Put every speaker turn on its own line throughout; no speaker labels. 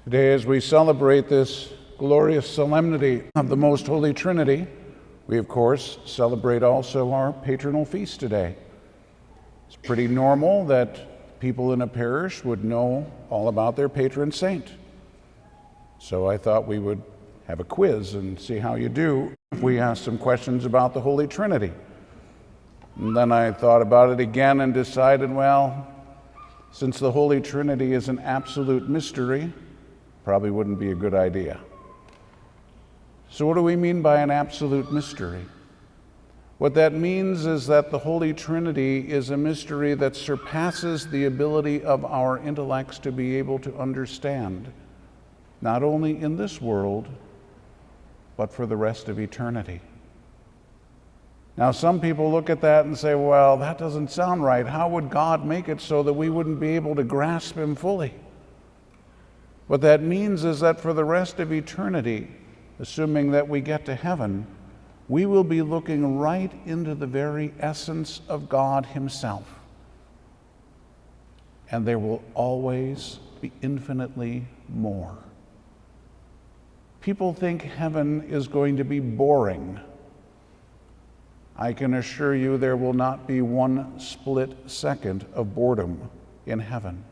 Today, as we celebrate this glorious solemnity of the Most Holy Trinity, we, of course, celebrate also our patronal feast today. It's pretty normal that people in a parish would know all about their patron saint. So I thought we would have a quiz and see how you do if we ask some questions about the Holy Trinity. And then I thought about it again and decided, well, since the Holy Trinity is an absolute mystery, probably wouldn't be a good idea. So what do we mean by an absolute mystery? What that means is that the Holy Trinity is a mystery that surpasses the ability of our intellects to be able to understand, not only in this world, but for the rest of eternity. Now, some people look at that and say, well, that doesn't sound right. How would God make it so that we wouldn't be able to grasp him fully? What that means is that for the rest of eternity, assuming that we get to heaven, we will be looking right into the very essence of God himself. And there will always be infinitely more. People think heaven is going to be boring. I can assure you there will not be one split second of boredom in heaven,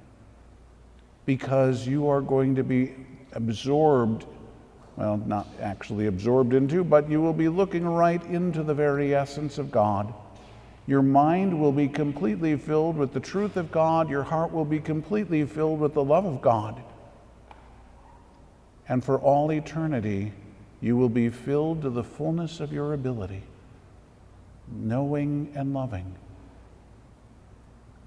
because you are going to be absorbed, well, not actually absorbed into, but you will be looking right into the very essence of God. Your mind will be completely filled with the truth of God. Your heart will be completely filled with the love of God. And for all eternity, you will be filled to the fullness of your ability, knowing and loving.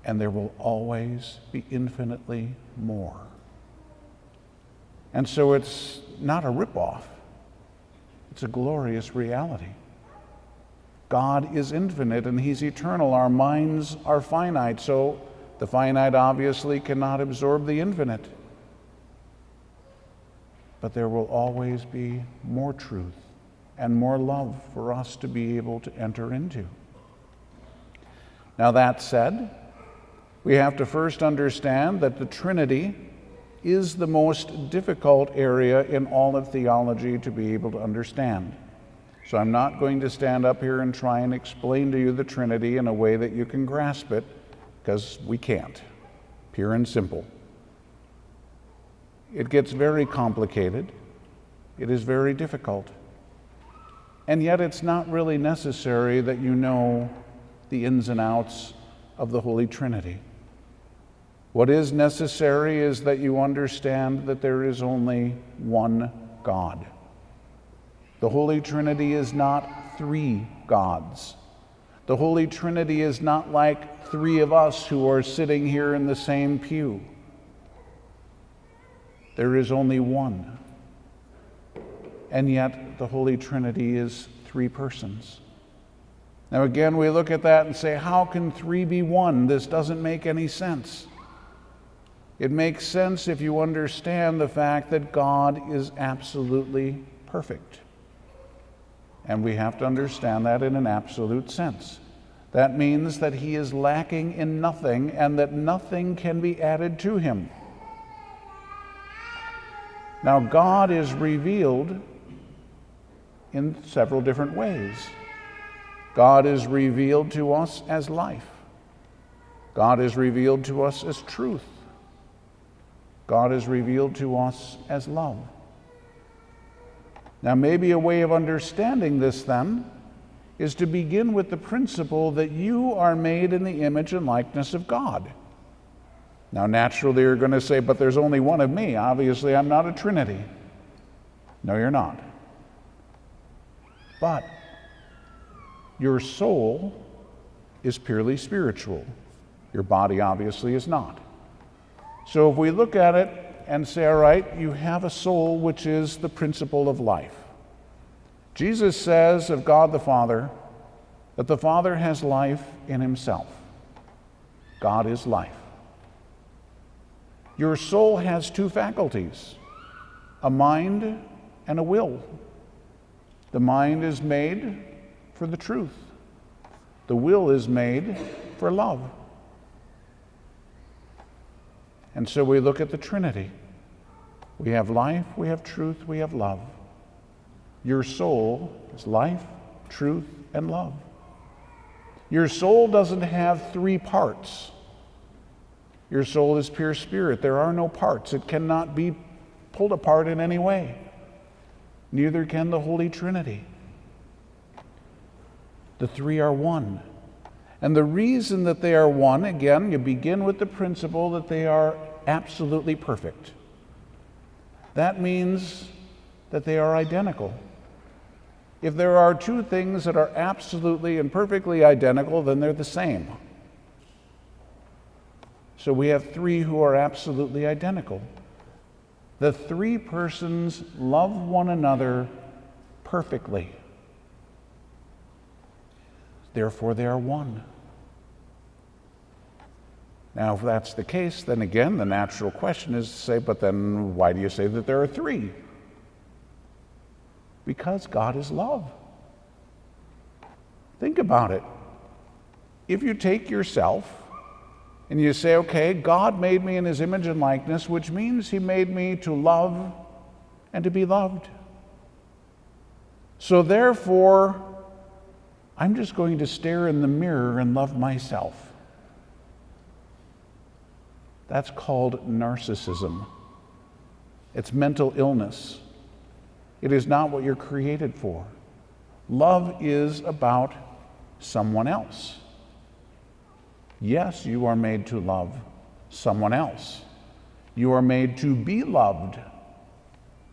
And there will always be infinitely more. And so it's not a ripoff. It's a glorious reality. God is infinite and he's eternal. Our minds are finite, so the finite obviously cannot absorb the infinite. But there will always be more truth and more love for us to be able to enter into. Now, that said, we have to first understand that the Trinity is the most difficult area in all of theology to be able to understand. So I'm not going to stand up here and try and explain to you the Trinity in a way that you can grasp it, because we can't. Pure and simple. It gets very complicated. It is very difficult. And yet it's not really necessary that you know the ins and outs of the Holy Trinity. What is necessary is that you understand that there is only one God. The Holy Trinity is not three gods. The Holy Trinity is not like three of us who are sitting here in the same pew. There is only one. And yet the Holy Trinity is three persons. Now again, we look at that and say, how can three be one? This doesn't make any sense. It makes sense if you understand the fact that God is absolutely perfect. And we have to understand that in an absolute sense. That means that he is lacking in nothing and that nothing can be added to him. Now, God is revealed in several different ways. God is revealed to us as life. God is revealed to us as truth. God is revealed to us as love. Now, maybe a way of understanding this, then, is to begin with the principle that you are made in the image and likeness of God. Now, naturally, you're going to say, but there's only one of me. Obviously, I'm not a Trinity. No, you're not. But your soul is purely spiritual. Your body, obviously, is not. So if we look at it and say, all right, you have a soul which is the principle of life. Jesus says of God the Father that the Father has life in himself. God is life. Your soul has two faculties, a mind and a will. The mind is made for the truth. The will is made for love. And so we look at the Trinity. We have life, we have truth, we have love. Your soul is life, truth, and love. Your soul doesn't have three parts. Your soul is pure spirit. There are no parts. It cannot be pulled apart in any way. Neither can the Holy Trinity. The three are one. And the reason that they are one, again, you begin with the principle that they are absolutely perfect. That means that they are identical. If there are two things that are absolutely and perfectly identical, then they're the same. So we have three who are absolutely identical. The three persons love one another perfectly. Therefore, they are one. Now, if that's the case, then again, the natural question is to say, but then why do you say that there are three? Because God is love. Think about it. If you take yourself and you say, okay, God made me in his image and likeness, which means he made me to love and to be loved. So therefore, I'm just going to stare in the mirror and love myself. That's called narcissism. It's mental illness. It is not what you're created for. Love is about someone else. Yes, you are made to love someone else. You are made to be loved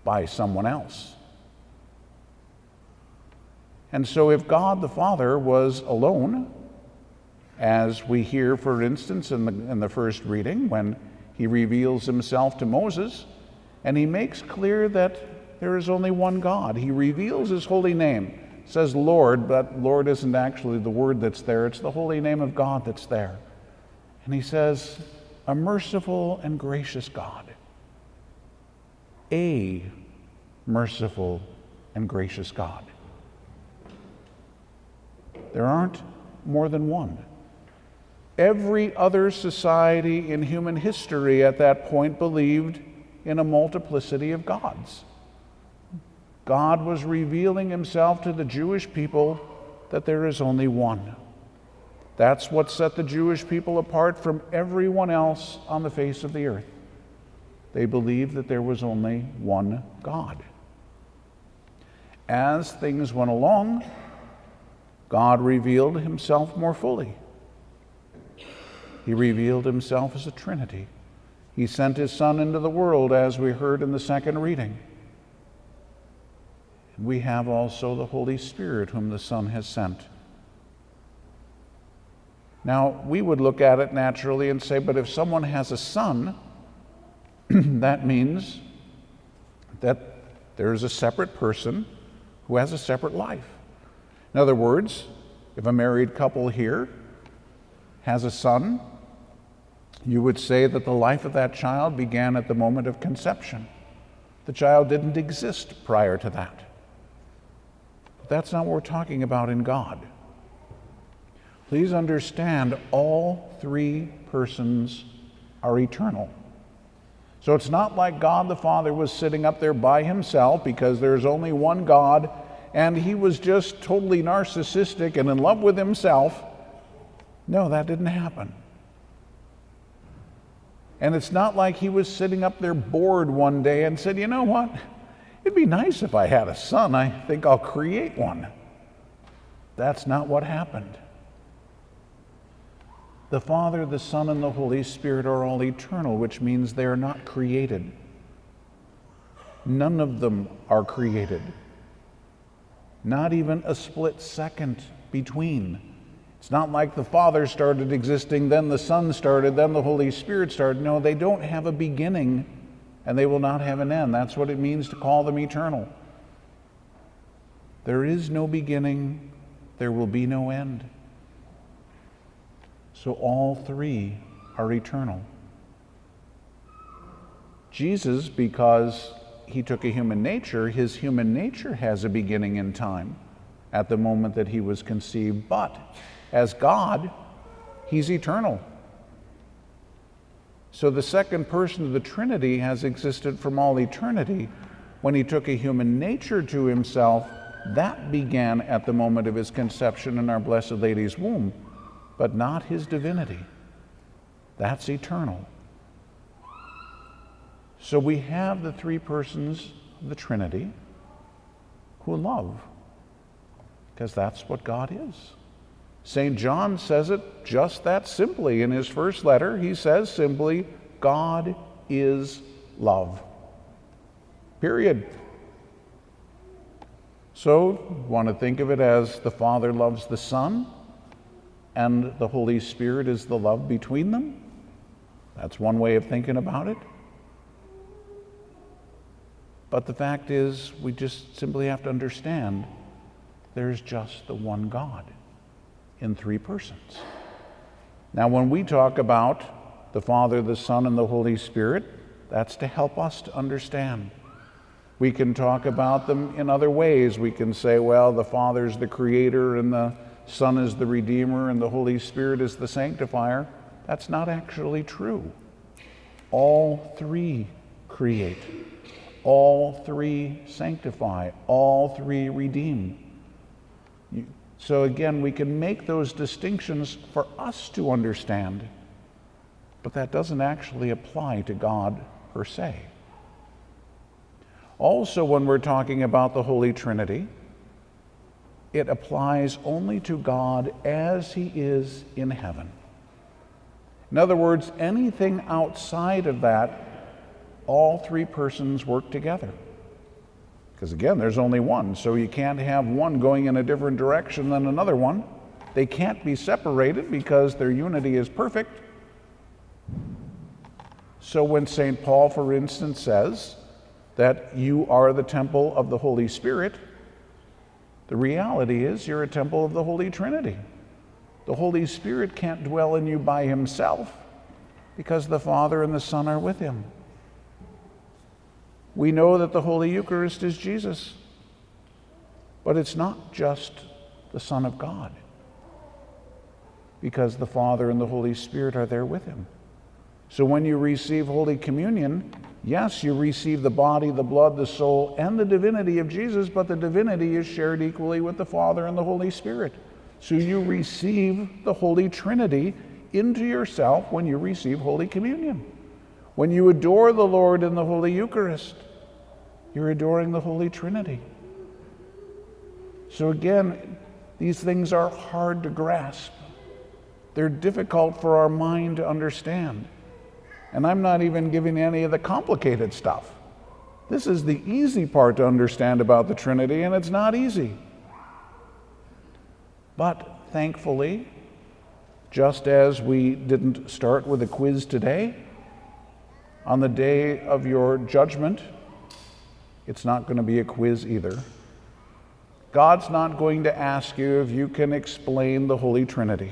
by someone else. And so if God the Father was alone, as we hear, for instance, in the first reading, when he reveals himself to Moses, and he makes clear that there is only one God. He reveals his holy name. It says Lord, but Lord isn't actually the word that's there. It's the holy name of God that's there. And he says, a merciful and gracious God. A merciful and gracious God. There aren't more than one. Every other society in human history at that point believed in a multiplicity of gods. God was revealing himself to the Jewish people that there is only one. That's what set the Jewish people apart from everyone else on the face of the earth. They believed that there was only one God. As things went along, God revealed himself more fully. He revealed himself as a Trinity. He sent his Son into the world, as we heard in the second reading. We have also the Holy Spirit, whom the Son has sent. Now, we would look at it naturally and say, but if someone has a son, that means that there is a separate person who has a separate life. In other words, if a married couple here has a son, you would say that the life of that child began at the moment of conception. The child didn't exist prior to that. But that's not what we're talking about in God. Please understand, all three persons are eternal. So it's not like God the Father was sitting up there by himself because there's only one God and he was just totally narcissistic and in love with himself. No, that didn't happen. And it's not like he was sitting up there bored one day and said, you know what? It'd be nice if I had a son. I think I'll create one. That's not what happened. The Father, the Son, and the Holy Spirit are all eternal, which means they are not created. None of them are created. Not even a split second between. It's not like the Father started existing, then the Son started, then the Holy Spirit started. No, they don't have a beginning, and they will not have an end. That's what it means to call them eternal. There is no beginning, there will be no end. So all three are eternal. Jesus, because he took a human nature, his human nature has a beginning in time at the moment that he was conceived. But as God, he's eternal. So the second person of the Trinity has existed from all eternity. When he took a human nature to himself, that began at the moment of his conception in our Blessed Lady's womb, but not his divinity. That's eternal. So we have the three persons of the Trinity who love, because that's what God is. St. John says it just that simply. In his first letter, he says simply, God is love. Period. So, want to think of it as the Father loves the Son, and the Holy Spirit is the love between them? That's one way of thinking about it. But the fact is, we just simply have to understand there's just the one God in three persons. Now, when we talk about the Father, the Son, and the Holy Spirit, that's to help us to understand. We can talk about them in other ways. We can say, well, the Father's the Creator, and the Son is the Redeemer, and the Holy Spirit is the Sanctifier. That's not actually true. All three create. All three sanctify. All three redeem. So again, we can make those distinctions for us to understand, but that doesn't actually apply to God per se. Also, when we're talking about the Holy Trinity, it applies only to God as he is in heaven. In other words, anything outside of that, all three persons work together. Because again, there's only one, so you can't have one going in a different direction than another one. They can't be separated because their unity is perfect. So when St. Paul, for instance, says that you are the temple of the Holy Spirit, the reality is you're a temple of the Holy Trinity. The Holy Spirit can't dwell in you by himself because the Father and the Son are with him. We know that the Holy Eucharist is Jesus, but it's not just the Son of God, because the Father and the Holy Spirit are there with him. So when you receive Holy Communion, yes, you receive the body, the blood, the soul, and the divinity of Jesus, but the divinity is shared equally with the Father and the Holy Spirit. So you receive the Holy Trinity into yourself when you receive Holy Communion. When you adore the Lord in the Holy Eucharist, you're adoring the Holy Trinity. So again, these things are hard to grasp. They're difficult for our mind to understand. And I'm not even giving any of the complicated stuff. This is the easy part to understand about the Trinity, and it's not easy. But thankfully, just as we didn't start with a quiz today, on the day of your judgment, it's not going to be a quiz either. God's not going to ask you if you can explain the Holy Trinity,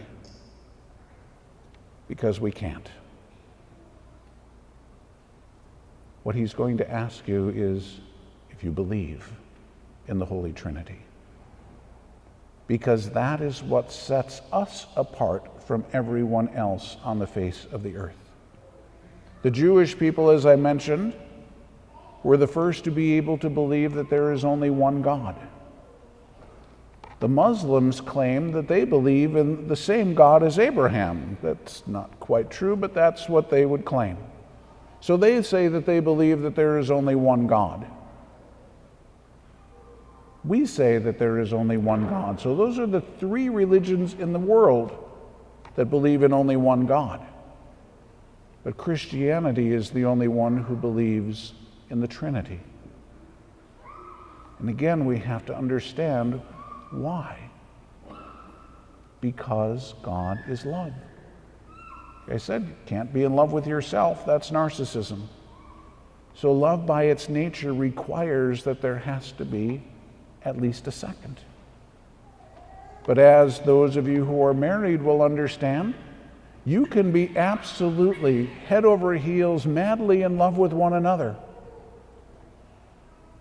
because we can't. What he's going to ask you is if you believe in the Holy Trinity, because that is what sets us apart from everyone else on the face of the earth. The Jewish people, as I mentioned, were the first to be able to believe that there is only one God. The Muslims claim that they believe in the same God as Abraham. That's not quite true, but that's what they would claim. So they say that they believe that there is only one God. We say that there is only one God. So those are the three religions in the world that believe in only one God. But Christianity is the only one who believes in the Trinity. And again, we have to understand why. Because God is love. Like I said, you can't be in love with yourself. That's narcissism. So love by its nature requires that there has to be at least a second. But as those of you who are married will understand, you can be absolutely head over heels, madly in love with one another.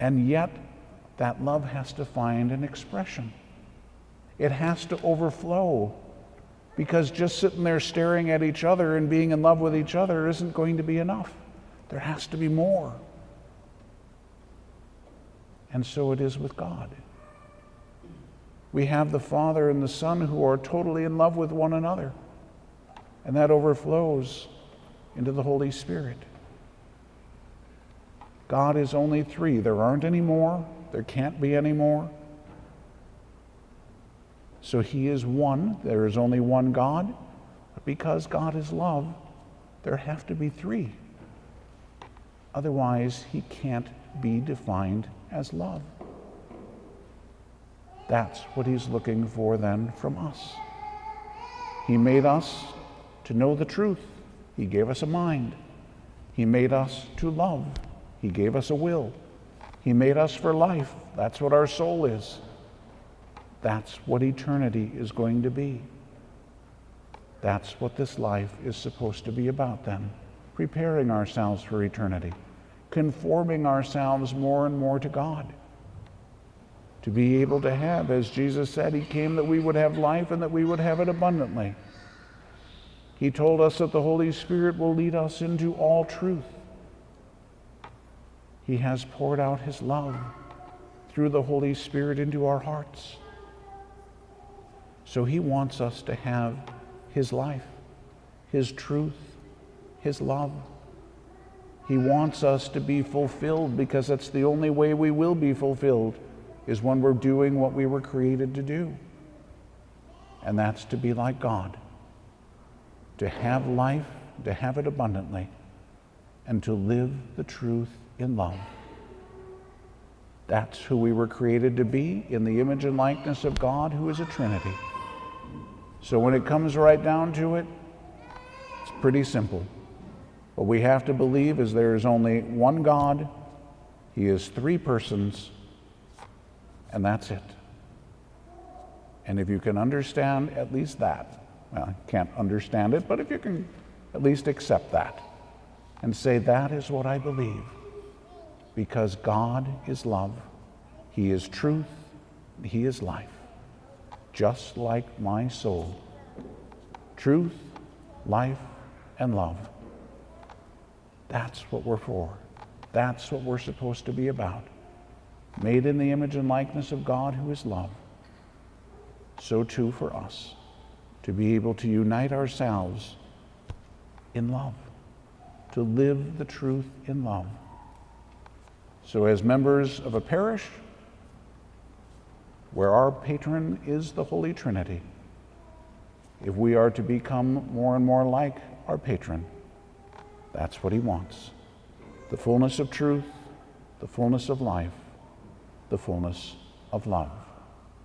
And yet, that love has to find an expression. It has to overflow. Because just sitting there staring at each other and being in love with each other isn't going to be enough. There has to be more. And so it is with God. We have the Father and the Son who are totally in love with one another. And that overflows into the Holy Spirit. God is only three. There aren't any more. There can't be any more. So he is one. There is only one God. But because God is love, there have to be three. Otherwise, he can't be defined as love. That's what he's looking for then from us. He made us to know the truth. He gave us a mind. He made us to love. He gave us a will. He made us for life. That's what our soul is. That's what eternity is going to be. That's what this life is supposed to be about then. Preparing ourselves for eternity. Conforming ourselves more and more to God. To be able to have, as Jesus said, he came that we would have life and that we would have it abundantly. He told us that the Holy Spirit will lead us into all truth. He has poured out his love through the Holy Spirit into our hearts. So he wants us to have his life, his truth, his love. He wants us to be fulfilled because that's the only way we will be fulfilled, is when we're doing what we were created to do. And that's to be like God. To have life, to have it abundantly, and to live the truth in love. That's who we were created to be, in the image and likeness of God, who is a Trinity. So when it comes right down to it, it's pretty simple. What we have to believe is there is only one God. He is three persons, and that's it. And if you can understand at least that, well, I can't understand it, but if you can at least accept that and say, that is what I believe, because God is love, he is truth, he is life, just like my soul. Truth, life, and love. That's what we're for. That's what we're supposed to be about. Made in the image and likeness of God, who is love. So too for us, to be able to unite ourselves in love, to live the truth in love. So as members of a parish where our patron is the Holy Trinity, if we are to become more and more like our patron, that's what he wants. The fullness of truth, the fullness of life, the fullness of love.